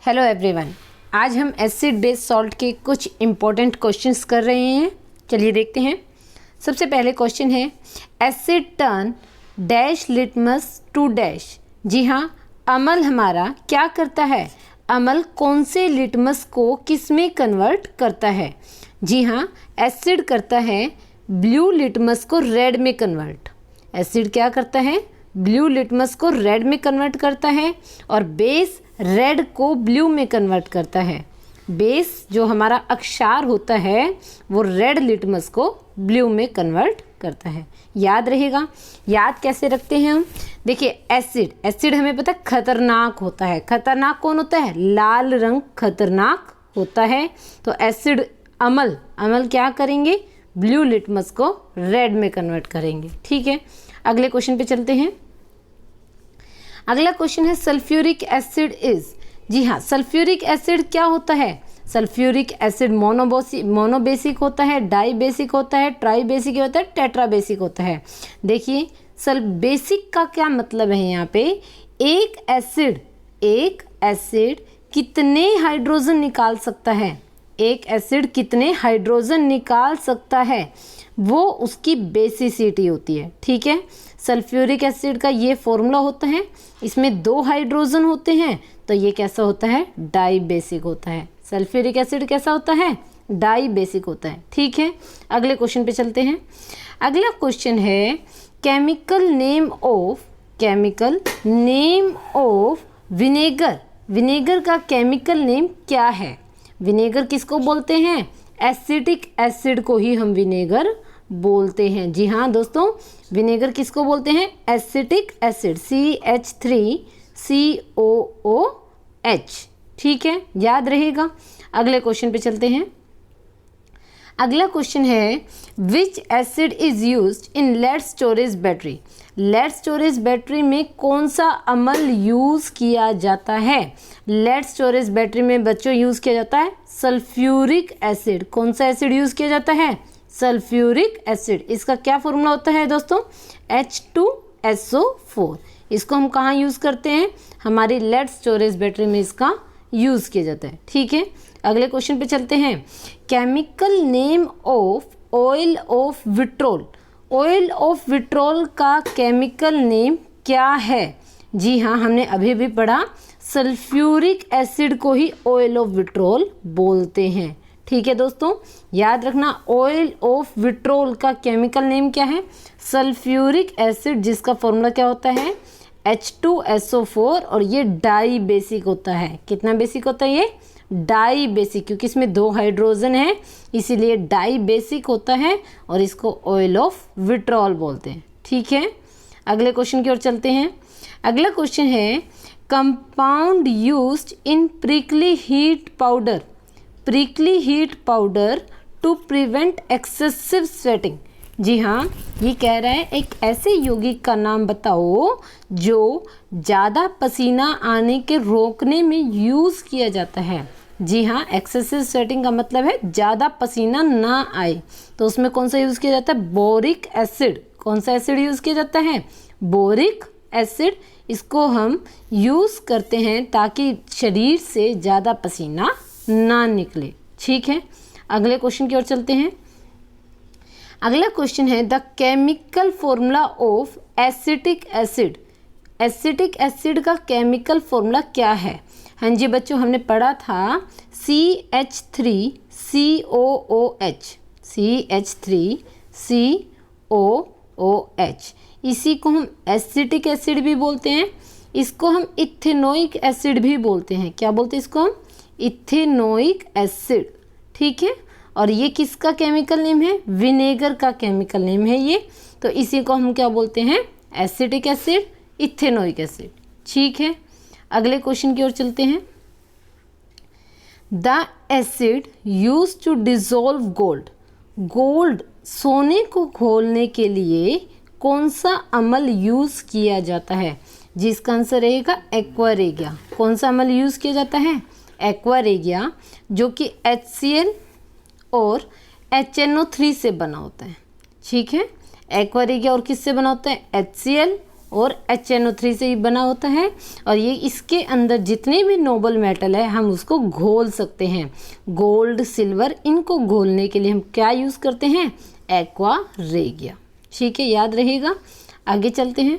Hello everyone, आज हम acid base salt के कुछ इम्पोर्टेंट क्वेश्चंस कर रहे हैं। चलिए देखते हैं। सबसे पहले क्वेश्चन है acid turn dash litmus to dash. जी हाँ, अमल हमारा क्या करता है? अमल कौन से लिटमस को किस में कन्वर्ट करता है? जी हाँ, एसिड करता है ब्लू लिटमस को रेड में कन्वर्ट। एसिड क्या करता है? ब्लू लिटमस को रेड में कन्वर्ट करता है और बेस रेड को ब्लू में कन्वर्ट करता है। बेस जो हमारा अक्षार होता है वो रेड लिटमस को ब्लू में कन्वर्ट करता है। याद रहेगा। याद कैसे रखते हैं हम? देखिए, एसिड हमें पता है खतरनाक होता है। खतरनाक कौन होता है? लाल रंग खतरनाक होता है। तो एसिड अमल क्या करेंगे? ब्लू लिटमस को रेड में कन्वर्ट करेंगे। ठीक है, अगले क्वेश्चन पे चलते हैं। अगला क्वेश्चन है सल्फ्यूरिक एसिड इज। जी हाँ, सल्फ्यूरिक एसिड क्या होता है? सल्फ्यूरिक एसिड मोनोबेसिक होता है, डाई बेसिक होता है, ट्राई बेसिक होता है, टेट्रा बेसिक होता है। देखिए, बेसिक का क्या मतलब है? यहाँ पे एक एसिड कितने हाइड्रोजन निकाल सकता है? एक एसिड कितने हाइड्रोजन निकाल सकता है, वो उसकी बेसिसिटी होती है। ठीक है, सल्फ्यूरिक एसिड का ये फॉर्मूला होता है। इसमें 2 हाइड्रोजन होते हैं तो ये कैसा होता है? डाई बेसिक होता है। सल्फ्यूरिक एसिड कैसा होता है? डाई बेसिक होता है। ठीक है, अगले क्वेश्चन पे चलते हैं। अगला क्वेश्चन है chemical name of vinegar. Vinegar का केमिकल नेम क्या है? विनेगर किसको बोलते हैं? एसिटिक एसिड को ही हम विनेगर बोलते हैं। जी हाँ दोस्तों, विनेगर किसको बोलते हैं? Acetic acid, CH3COOH। ठीक है, याद रहेगा। अगले क्वेश्चन पे चलते हैं। अगला क्वेश्चन है which acid is used in lead storage battery. Lead storage battery में कौन सा अमल यूज़ किया जाता है? लेड स्टोरेज बैटरी में बच्चों यूज़ किया जाता है सल्फ्यूरिक एसिड। कौन सा एसिड यूज़ किया जाता है? Sulphuric acid. इसका क्या फॉर्मूला होता है दोस्तों? H2SO4। इसको हम कहाँ यूज़ करते हैं? हमारी लेड स्टोरेज बैटरी में इसका यूज़ किया जाता है। ठीक है, अगले क्वेश्चन पे चलते हैं। Chemical name of oil of vitriol. Oil of vitriol का केमिकल नेम क्या है? जी हाँ, हमने अभी भी पढ़ा सल्फ्यूरिक एसिड को ही ऑयल ऑफ विट्रोल बोलते हैं। ठीक है दोस्तों, याद रखना ऑयल ऑफ विट्रोल का केमिकल नेम क्या है? सल्फ्यूरिक एसिड, जिसका फॉर्मूला क्या होता है? H2SO4। और ये डाई बेसिक होता है। कितना बेसिक होता है ये? डाई बेसिक, क्योंकि इसमें 2 हाइड्रोजन है इसीलिए डाई बेसिक होता है और इसको ऑयल ऑफ विट्रोल बोलते हैं। ठीक है, अगले क्वेश्चन की ओर चलते हैं। अगला क्वेश्चन है compound used in prickly heat powder. Prickly heat powder to prevent excessive sweating. जी हाँ, ये कह रहा है एक ऐसे यौगिक का नाम बताओ जो ज़्यादा पसीना आने के रोकने में यूज़ किया जाता है। जी हाँ, एक्सेसिव स्वेटिंग का मतलब है ज़्यादा पसीना ना आए, तो उसमें कौन सा यूज़ किया जाता है? Boric acid. कौन सा एसिड यूज़ किया जाता है? Boric acid. इसको हम यूज़ करते हैं ताकि शरीर से ज़्यादा पसीना ना निकले। ठीक है, अगले क्वेश्चन की ओर चलते हैं। अगला क्वेश्चन है the chemical formula of acetic acid. Acetic acid का केमिकल फॉर्मूला क्या है? हाँ जी बच्चों, हमने पढ़ा था CH3COOH। CH3COOH, इसी को हम एसिटिक एसिड भी बोलते हैं। इसको हम इथेनोइक एसिड भी बोलते हैं। क्या बोलते हैं इसको हम? Ethanoic acid. ठीक है, और ये किसका केमिकल नेम है? विनेगर का केमिकल नेम है ये। तो इसी को हम क्या बोलते हैं? Acetic acid, ethanoic acid. ठीक है, अगले क्वेश्चन की ओर चलते हैं। The acid use to dissolve gold. Gold, सोने को घोलने के लिए कौन सा अमल यूज किया जाता है? जिसका आंसर रहेगा एक्वा-रेगिया। कौन सा अमल यूज किया जाता है? एक्वा-रेगिया, जो कि HCl और HNO3 से बना होता है। ठीक है, एक्वा-रेगिया और किससे बना होता है? HCl और HNO3 से ही बना होता है। और ये इसके अंदर जितने भी नोबल मेटल है हम उसको घोल सकते हैं। गोल्ड, सिल्वर, इनको घोलने के लिए हम क्या यूज़ करते हैं? एक्वा रेगिया। ठीक है, याद रहेगा। आगे चलते हैं।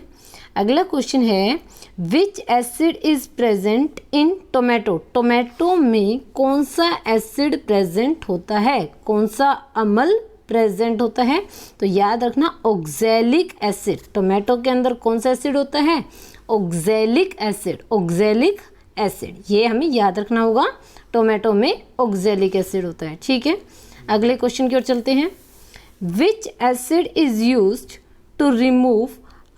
अगला क्वेश्चन है which acid is present in tomato. Tomato में कौन सा एसिड प्रेजेंट होता है? कौन सा अम्ल प्रेजेंट होता है? तो याद रखना ऑक्सैलिक एसिड। टोमेटो के अंदर कौन सा एसिड होता है? Oxalic acid. ऑक्सैलिक एसिड, ये हमें याद रखना होगा। टोमेटो में ऑक्सैलिक एसिड होता है। ठीक है, अगले क्वेश्चन की ओर चलते हैं। Which acid is used to remove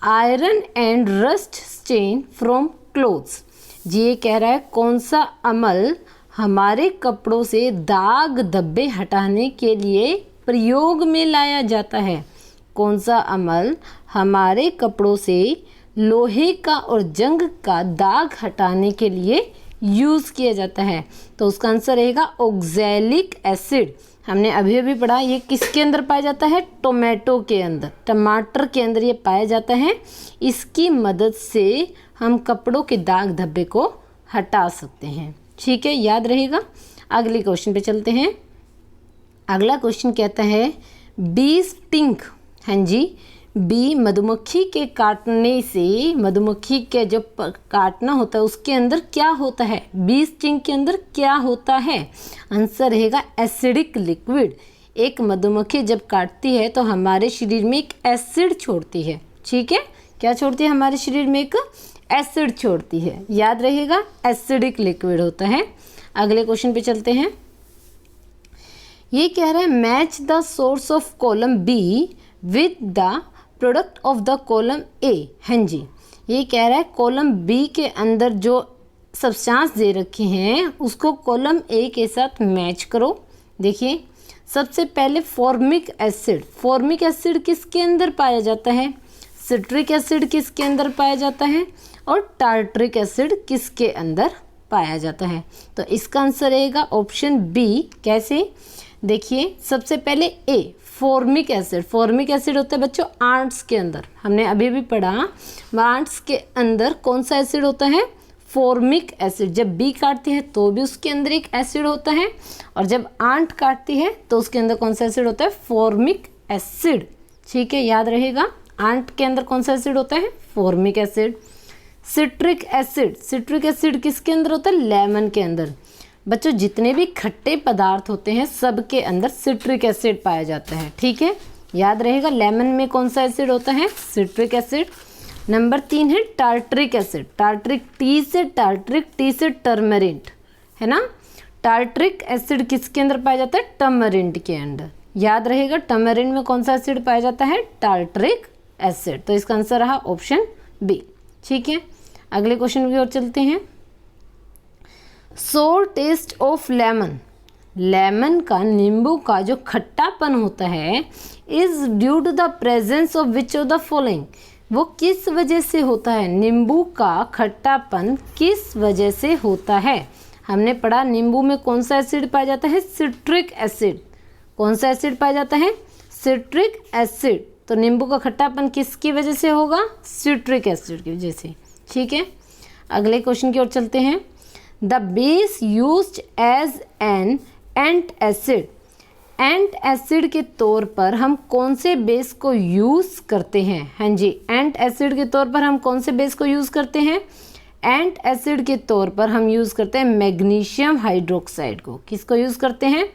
iron and rust stain from clothes. ये कह रहा है कौन सा अम्ल हमारे कपड़ों से दाग धब्बे हटाने के लिए प्रयोग में लाया जाता है? कौन सा अम्ल हमारे कपड़ों से लोहे का और जंग का दाग हटाने के लिए यूज़ किया जाता है? तो उसका आंसर रहेगा ऑक्सैलिक एसिड। हमने अभी अभी पढ़ा, ये किसके अंदर पाया जाता है? टोमेटो के अंदर, टमाटर के अंदर ये पाया जाता है। इसकी मदद से हम कपड़ों के दाग धब्बे को हटा सकते हैं। ठीक है, याद रहेगा। अगले क्वेश्चन पे चलते हैं। अगला क्वेश्चन कहता है बी स्टिंग। हाँ जी, बी मधुमक्खी के काटने से, मधुमक्खी के जो काटना होता है उसके अंदर क्या होता है? बी स्टिंग के अंदर क्या होता है? आंसर रहेगा एसिडिक लिक्विड। एक मधुमक्खी जब काटती है तो हमारे शरीर में एक एसिड छोड़ती है। ठीक है, क्या छोड़ती है? हमारे शरीर में एक एसिड छोड़ती है। याद रहेगा, एसिडिक लिक्विड होता है। अगले क्वेश्चन पे चलते हैं। ये कह रहा है match the source of column be with the product of the column A. हाँ जी, ये कह रहा है कॉलम बी के अंदर जो सब्सटेंस दे रखे हैं उसको कॉलम ए के साथ मैच करो। देखिए, सबसे पहले फॉर्मिक एसिड। फॉर्मिक एसिड किसके अंदर पाया जाता है? सिट्रिक एसिड किसके अंदर पाया जाता है? और टार्ट्रिक एसिड किसके अंदर पाया जाता है? तो इसका आंसर रहेगा ऑप्शन बी। कैसे? देखिए, सबसे पहले ए फॉर्मिक एसिड। फॉर्मिक एसिड होता है बच्चों आंट्स के अंदर। हमने अभी भी पढ़ा, आंट्स के अंदर कौन सा एसिड होता है? Formic acid. जब बी काटती है तो भी उसके अंदर एक एसिड होता है, और जब आंट काटती है तो उसके अंदर कौन सा एसिड होता है? Formic acid. ठीक है, याद रहेगा। आंट के अंदर कौन सा एसिड होता है? Formic acid. Citric acid. Citric acid किसके अंदर होता है? लेमन के अंदर। बच्चों, जितने भी खट्टे पदार्थ होते हैं सब के अंदर सिट्रिक एसिड पाया जाता है। ठीक है, याद रहेगा। लेमन में कौन सा एसिड होता है? Citric acid. नंबर 3 है टार्ट्रिक एसिड। टार्ट्रिक, टी से टार्ट्रिक, टी से टर्मरिंट, है ना। टार्ट्रिक एसिड किसके अंदर पाया जाता है? टर्मरिंट के अंदर। याद रहेगा, टर्मरिंट में कौन सा एसिड पाया जाता है? Tartaric acid. तो इसका आंसर रहा ऑप्शन बी। ठीक है, अगले क्वेश्चन की ओर चलते हैं। सोर टेस्ट ऑफ लेमन। लेमन का, नींबू का जो खट्टापन होता है is due to the presence of which of the following. वो किस वजह से होता है? नींबू का खट्टापन किस वजह से होता है? हमने पढ़ा नींबू में कौन सा एसिड पाया जाता है? Citric acid. कौन सा एसिड पाया जाता है? Citric acid. तो नींबू का खट्टापन किसकी वजह से होगा? सिट्रिक एसिड की वजह से। ठीक है, अगले क्वेश्चन की ओर चलते हैं। The base used as an antacid. Antacid के तौर पर हम कौन से बेस को यूज़ करते हैं? हाँ जी, एंट एसिड के तौर पर हम कौन से बेस को यूज़ करते हैं? एंट एसिड के तौर पर हम यूज़ करते हैं मैग्नीशियम हाइड्रोक्साइड को। किसको यूज़ करते हैं?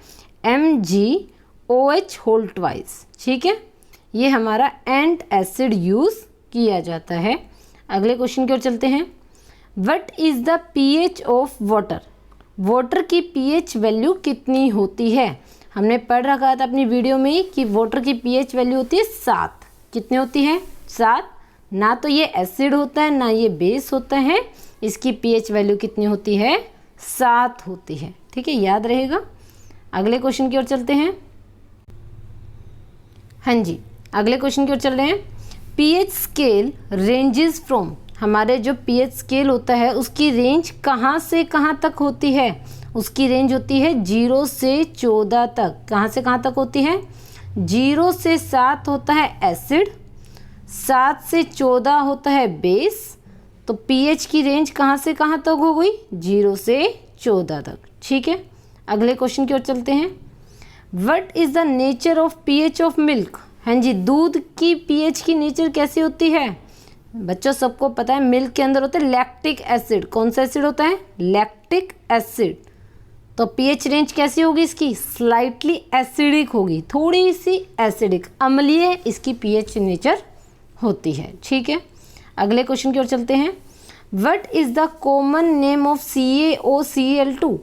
MgOH whole twice. ठीक है, ये हमारा एंट एसिड यूज़ किया जाता है। अगले क्वेश्चन की ओर चलते हैं। What is the pH of water. Water की pH वैल्यू कितनी होती है? हमने पढ़ रखा था अपनी वीडियो में कि वाटर की pH वैल्यू होती है 7। कितनी होती है? 7। ना तो ये एसिड होता है ना ये बेस होता है, इसकी pH वैल्यू कितनी होती है? 7 होती है। ठीक है, याद रहेगा। अगले क्वेश्चन की ओर चलते हैं। हाँ जी, अगले क्वेश्चन की ओर चल रहे हैं। pH scale ranges from. हमारे जो pH स्केल होता है उसकी रेंज कहाँ से कहाँ तक होती है? उसकी रेंज होती है 0 से 14 तक। कहाँ से कहाँ तक होती है? 0 से 7 होता है एसिड, 7 से 14 होता है बेस, तो पीएच की रेंज कहाँ से कहाँ तक हो गई, 0 से 14 तक। ठीक है, अगले क्वेश्चन की ओर चलते हैं। What is the nature of pH of milk. हाँ जी, दूध की पीएच की नेचर कैसी होती है बच्चों, सबको पता है मिल्क के अंदर होता है लैक्टिक एसिड। कौन सा एसिड होता है, लैक्टिक एसिड। तो पीएच रेंज कैसी होगी इसकी, स्लाइटली एसिडिक होगी, थोड़ी सी एसिडिक, अम्लीय इसकी पीएच नेचर होती है। ठीक है, अगले क्वेश्चन की ओर चलते हैं। What is the common name of CaOCl2।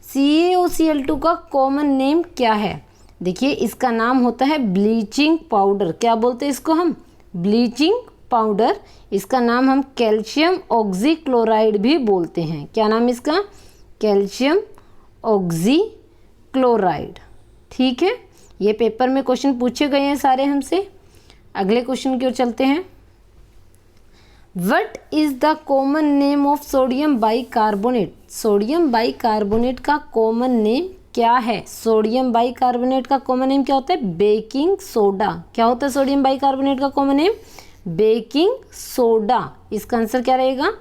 CaOCl2 का कॉमन नेम क्या है। देखिए, इसका नाम होता है ब्लीचिंग पाउडर। क्या बोलते हैं इसको हम, ब्लीचिंग पाउडर। इसका नाम हम कैल्शियम ऑक्सीक्लोराइड भी बोलते हैं। क्या नाम इसका, कैल्शियम ऑक्सीक्लोराइड। ठीक है, ये पेपर में क्वेश्चन पूछे गए हैं सारे हमसे। अगले क्वेश्चन की ओर चलते हैं। What is the common name of sodium bicarbonate. Sodium bicarbonate का कॉमन नेम क्या है। सोडियम बाइकार्बोनेट का कॉमन नेम क्या होता है, बेकिंग सोडा। क्या होता है सोडियम बाइकार्बोनेट का कॉमन नेम, बेकिंग सोडा। इसका आंसर क्या रहेगा,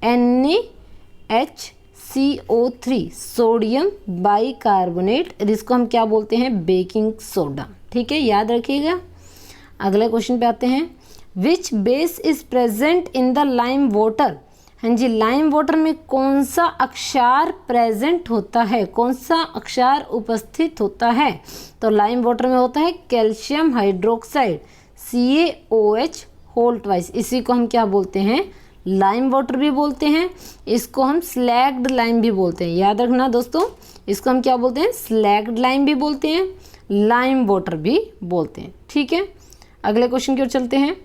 NaHCO3, सोडियम बाइकार्बोनेट। इसको हम क्या बोलते हैं, बेकिंग सोडा। ठीक है, याद रखिएगा। अगले क्वेश्चन पे आते हैं। Which base is present in the lime water. हाँ जी, लाइम वाटर में कौन सा अक्षार प्रेजेंट होता है, कौन सा अक्षार उपस्थित होता है। तो लाइम वाटर में होता है calcium hydroxide, CaOH whole twice. इसी को हम क्या बोलते हैं, लाइम वाटर भी बोलते हैं। इसको हम स्लैग्ड लाइम भी बोलते हैं। याद रखना दोस्तों, इसको हम क्या बोलते हैं, स्लैग्ड लाइम भी बोलते हैं, लाइम वाटर भी बोलते हैं। ठीक है, अगले क्वेश्चन की ओर चलते हैं।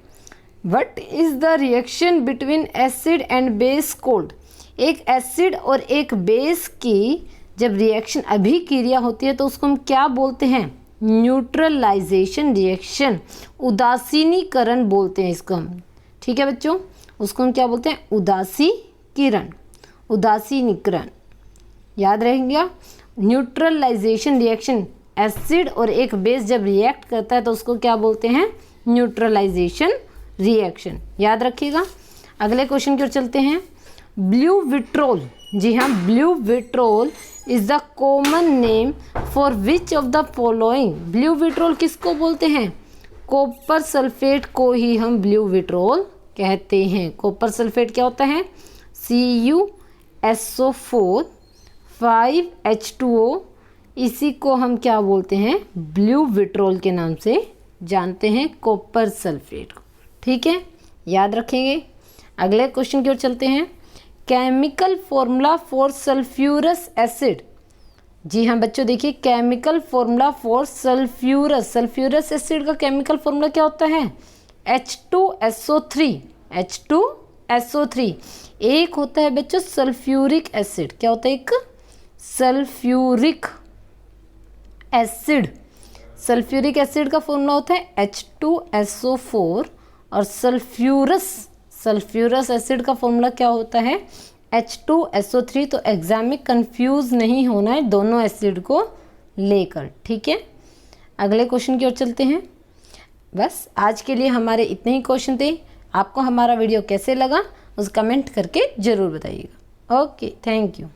What is the reaction between acid and base cold. एक एसिड और एक बेस की जब रिएक्शन अभिक्रिया होती है तो उसको हम क्या बोलते हैं, न्यूट्रलाइजेशन रिएक्शन, उदासीनीकरण बोलते हैं इसको हम। ठीक है बच्चों, उसको हम क्या बोलते हैं, उदासीकरण, उदासीनीकरण। याद रहेगा, न्यूट्रलाइजेशन रिएक्शन, एसिड और एक बेस जब रिएक्ट करता है तो उसको क्या बोलते हैं, न्यूट्रलाइजेशन रिएक्शन। याद रखिएगा। अगले क्वेश्चन की ओर चलते हैं। ब्लू विट्रोल, जी हाँ, blue vitriol is the common name for which of the following. Blue vitriol किसको बोलते हैं, कॉपर सल्फेट को ही हम ब्लू विट्रोल कहते हैं। कॉपर सल्फेट क्या होता है, CuSO4 5H2O, इसी को हम क्या बोलते हैं, ब्लू विट्रोल के नाम से जानते हैं, कॉपर सल्फेट को। ठीक है, याद रखेंगे। अगले क्वेश्चन की ओर चलते हैं। Chemical formula for sulphurous acid. जी हाँ बच्चों, देखिए chemical formula for sulphurous, sulphurous acid का केमिकल फॉर्मूला क्या होता है, H2SO3, H2SO3। एक होता है बच्चों सल्फ्यूरिक एसिड, क्या होता है, एक सल्फ्यूरिक एसिड। सल्फ्यूरिक एसिड का फॉर्मूला होता है H2SO4 और सल्फ्यूरस एसिड का फॉर्मूला क्या होता है, H2SO3। तो एग्जाम में कंफ्यूज नहीं होना है दोनों एसिड को लेकर। ठीक है, अगले क्वेश्चन की ओर चलते हैं। बस आज के लिए हमारे इतने ही क्वेश्चन थे। आपको हमारा वीडियो कैसे लगा उस कमेंट करके ज़रूर बताइएगा। Okay, thank you.